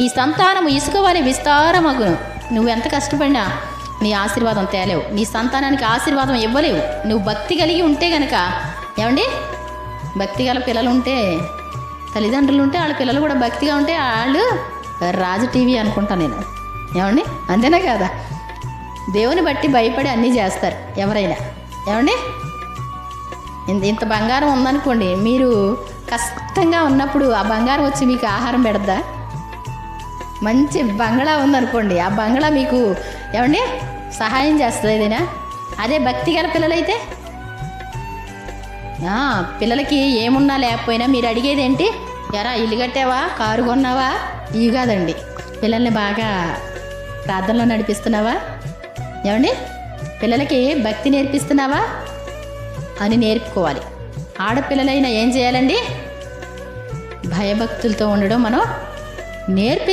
ఈ సంతానము ఇసుక వలె విస్తారమగును. నువ్వు ఎంత కష్టపడినా నీ ఆశీర్వాదం తేలేవు. నీ సంతానానికి ఆశీర్వాదం ఇవ్వలేవు. నువ్వు భక్తి కలిగి ఉంటే గనక, ఏమండి, భక్తి గల పిల్లలు ఉంటే, తల్లిదండ్రులు ఉంటే వాళ్ళ పిల్లలు కూడా భక్తిగా ఉంటే వాళ్ళు రాజు టీవీ అనుకుంటా నేను. ఏమండి, అంతేనా కదా? దేవుని బట్టి భయపడి అన్నీ చేస్తారు ఎవరైనా. ఏమండి, ఇంత బంగారం ఉందనుకోండి, మీరు కష్టంగా ఉన్నప్పుడు ఆ బంగారం వచ్చి మీకు ఆహారం పెడద్దా? మంచి బంగళా ఉందనుకోండి, ఆ బంగళా మీకు ఏమండి సహాయం చేస్తుంది ఏదైనా. అదే భక్తి గల పిల్లలైతే పిల్లలకి ఏమున్నా లేకపోయినా మీరు అడిగేది ఏంటి? ఎరా ఇల్లు కట్టావా, కారు కొన్నావా? ఇవి కాదండి. పిల్లల్ని బాగా ప్రార్థనలో నడిపిస్తున్నావా? ఏమండి, పిల్లలకి భక్తి నేర్పిస్తున్నావా అని నేర్పుకోవాలి. ఆడపిల్లలైనా ఏం చేయాలండి? భయభక్తులతో ఉండడం మనం నేర్పి